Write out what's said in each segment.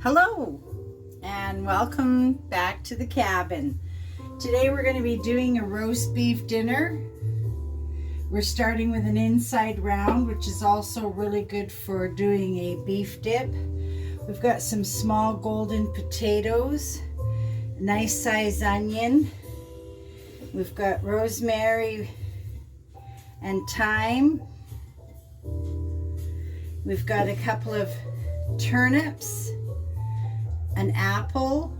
Hello and welcome back to the cabin. Today we're going to be doing a roast beef dinner. We're starting with an inside round, which is also really good for doing a beef dip. We've got some small golden potatoes, a nice size onion. We've got rosemary and thyme. We've got a couple of turnips, an apple,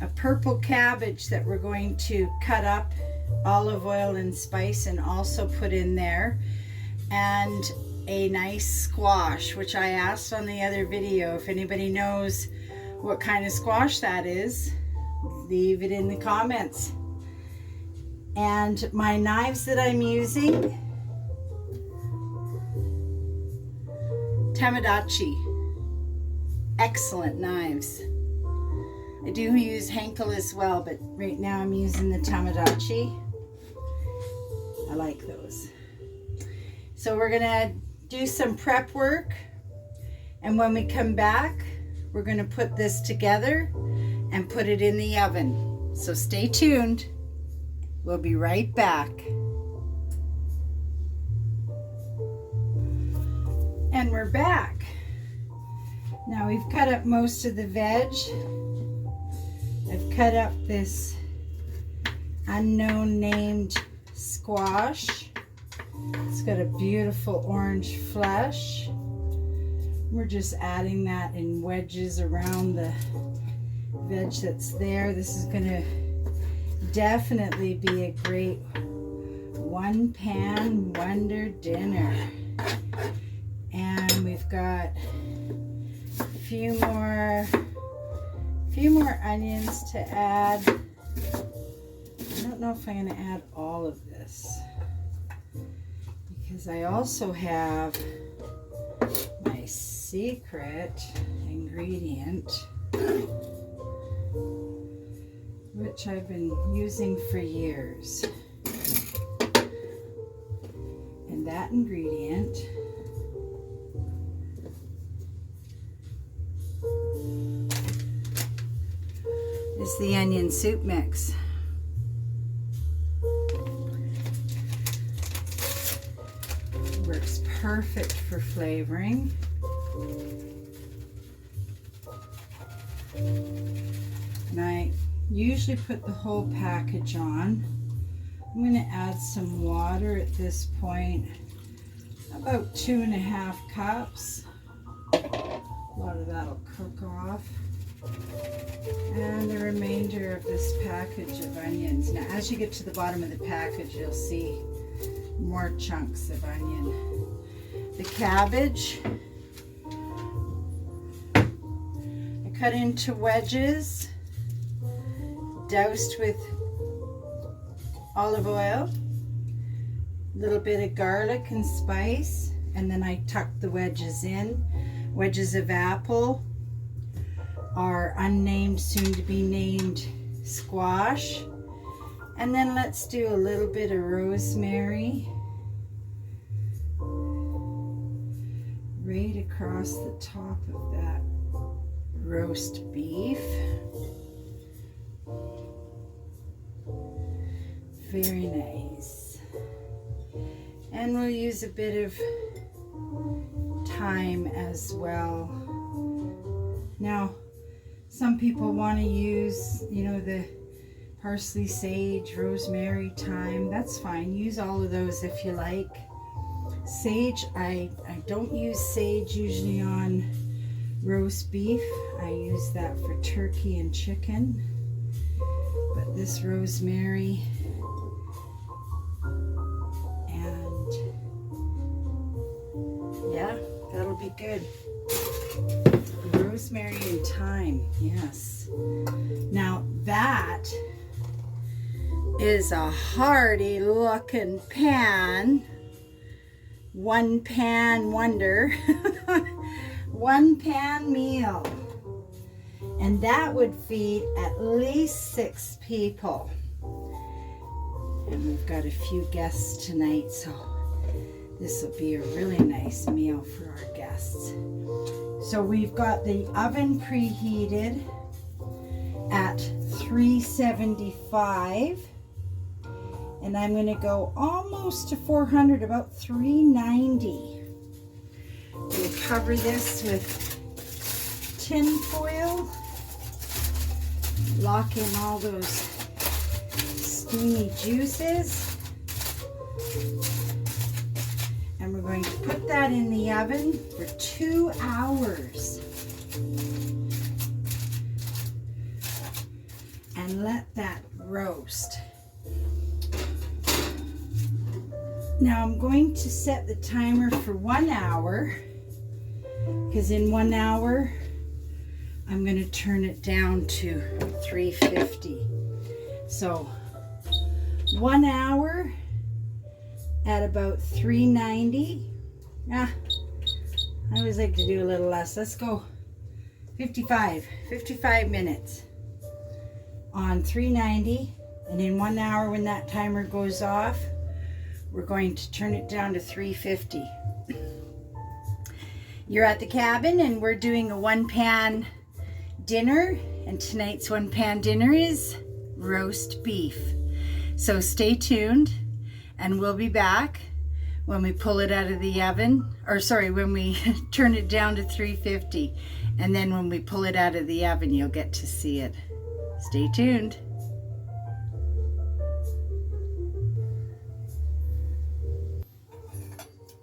a purple cabbage that we're going to cut up, olive oil and spice and also put in there, and a nice squash, which I asked on the other video if anybody knows what kind of squash that is. Leave it in the comments. And my knives that I'm using, Tamagotchi. Excellent knives. I do use Henkel as well, but right now I'm using the Tamagotchi. I like those. So we're gonna do some prep work, and when we come back, we're gonna put this together and put it in the oven. So stay tuned. We'll be right back. And we're back. Now we've cut up most of the veg. I've cut up this unknown named squash. It's got a beautiful orange flesh. We're just adding that in wedges around the veg that's there. This is gonna definitely be a great one pan wonder dinner. And we've got a few more onions to add. I don't know if I'm going to add all of this, because I also have my secret ingredient, which I've been using for years. And that ingredient is the onion soup mix. Works perfect for flavoring. And I usually put the whole package on. I'm going to add some water at this point, about 2.5 cups. A lot of that'll cook off. And the remainder of this package of onions. Now, as you get to the bottom of the package, you'll see more chunks of onion. The cabbage, I cut into wedges, doused with olive oil, a little bit of garlic and spice, and then I tuck the wedges in. Wedges of apple, our unnamed, soon to be named squash. And then let's do a little bit of rosemary right across the top of that roast beef. Very nice. And we'll use a bit of thyme as well. Now, some people want to use, the parsley, sage, rosemary, thyme. That's fine. Use all of those if you like. Sage, I don't use sage usually on roast beef. I use that for turkey and chicken. But this rosemary and yeah, that'll be good. Rosemary and thyme, yes. Now that is a hearty looking pan. One pan wonder. One pan meal. And that would feed at least 6 people. And we've got a few guests tonight, so This will be a really nice meal for our guests. So we've got the oven preheated at 375, and I'm going to go almost to 400, about 390. We'll cover this with tin foil, lock in all those steamy juices. And we're going to put that in the oven for 2 hours. And let that roast. Now I'm going to set the timer for 1 hour, because in 1 hour I'm going to turn it down to 350. So 1 hour at about 390. I always like to do a little less. Let's go 55 minutes on 390, and in 1 hour when that timer goes off, we're going to turn it down to 350. You're at the cabin and we're doing a 1-pan dinner, and tonight's 1-pan dinner is roast beef. So stay tuned, and we'll be back when we pull it out of the oven, or sorry, when we turn it down to 350. And then when we pull it out of the oven, you'll get to see it. Stay tuned.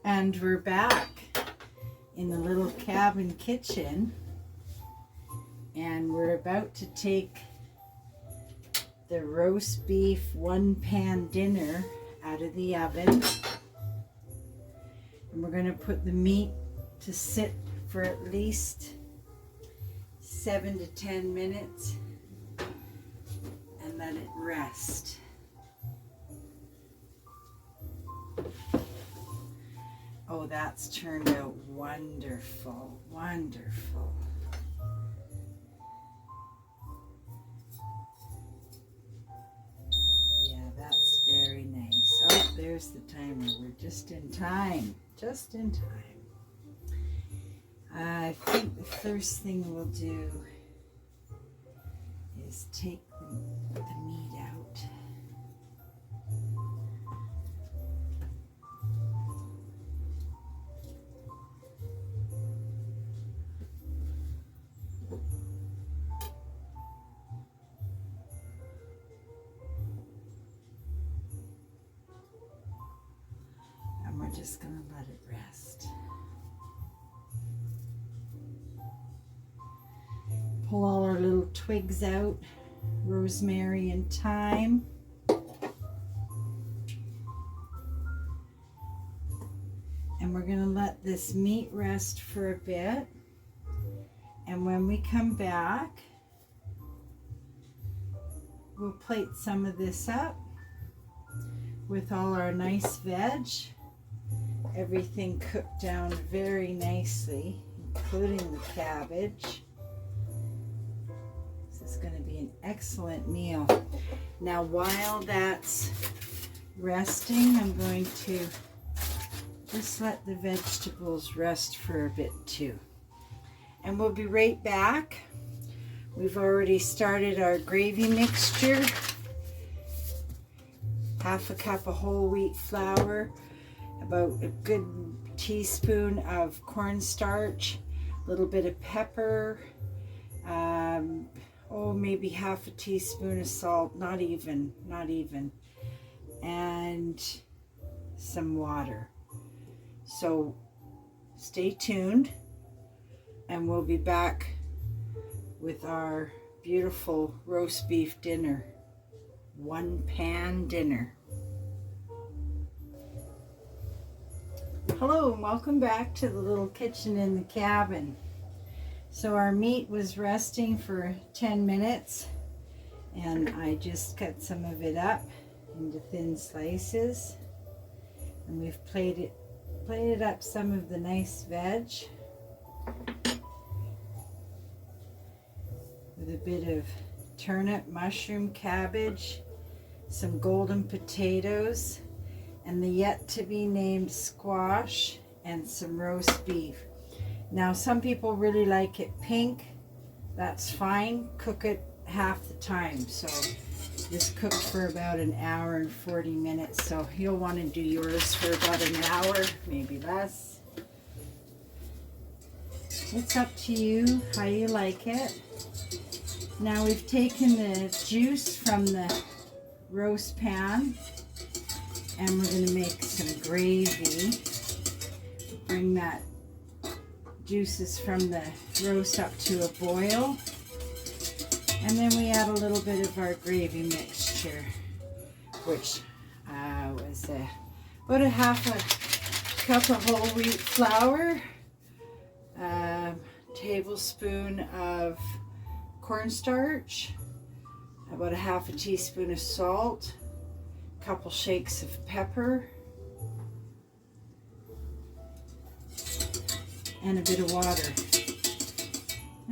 And we're back in the little cabin kitchen, and we're about to take the roast beef 1-pan dinner out of the oven, and we're going to put the meat to sit for at least 7 to 10 minutes and let it rest. Oh, that's turned out wonderful, wonderful. Yeah, that's very nice. Oh, there's the timer. We're just in time, just in time. I think the first thing we'll do is take the meat out. And we're just going to let it rest. Pull all our little twigs out, rosemary and thyme. And we're going to let this meat rest for a bit. And when we come back, we'll plate some of this up with all our nice veg. Everything cooked down very nicely, including the cabbage. This is going to be an excellent meal. Now, while that's resting, I'm going to just let the vegetables rest for a bit too. And we'll be right back. We've already started our gravy mixture. Half a cup of whole wheat flour, about a good teaspoon of cornstarch, a little bit of pepper, maybe half a teaspoon of salt, not even, and some water. So stay tuned, and we'll be back with our beautiful roast beef dinner, 1-pan dinner. Hello and welcome back to the little kitchen in the cabin. So our meat was resting for 10 minutes, and I just cut some of it up into thin slices, and we've plated up some of the nice veg with a bit of turnip, mushroom, cabbage, some golden potatoes, and the yet to be named squash, and some roast beef. Now some people really like it pink. That's fine. Cook it half the time. So this cooked for about an hour and 40 minutes. So you'll want to do yours for about an hour, maybe less. It's up to you how you like it. Now we've taken the juice from the roast pan and we're going to make some gravy. Bring that juices from the roast up to a boil, and then we add a little bit of our gravy mixture, which was about a half a cup of whole wheat flour, a tablespoon of cornstarch, about a half a teaspoon of salt, a couple shakes of pepper, and a bit of water.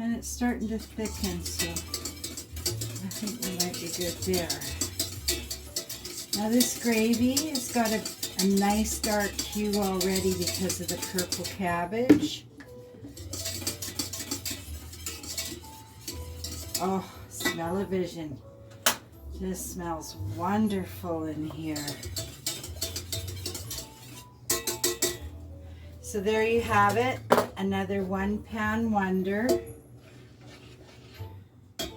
And it's starting to thicken, so I think we might be good there. Now this gravy has got a nice dark hue already because of the purple cabbage. Oh, smell-o-vision. Just smells wonderful in here. So there you have it, another one pan wonder. A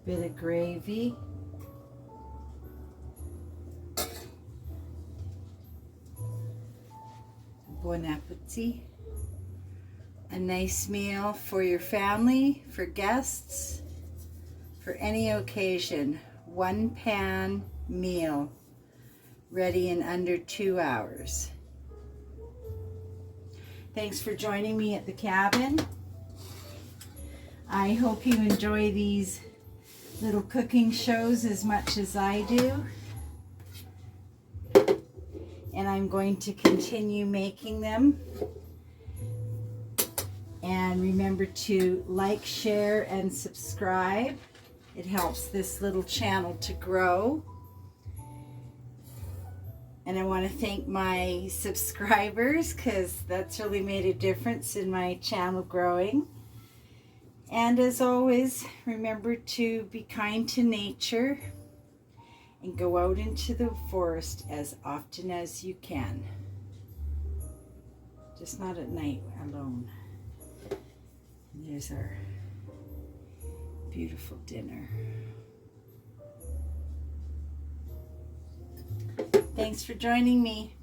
bit of gravy. Bon appetit. A nice meal for your family, for guests, for any occasion. One pan meal, ready in under 2 hours. Thanks for joining me at the cabin. I hope you enjoy these little cooking shows as much as I do. And I'm going to continue making them. And remember to like, share, and subscribe. It helps this little channel to grow. And I want to thank my subscribers because that's really made a difference in my channel growing. And as always, remember to be kind to nature and go out into the forest as often as you can. Just not at night alone. And there's our beautiful dinner. Thanks for joining me.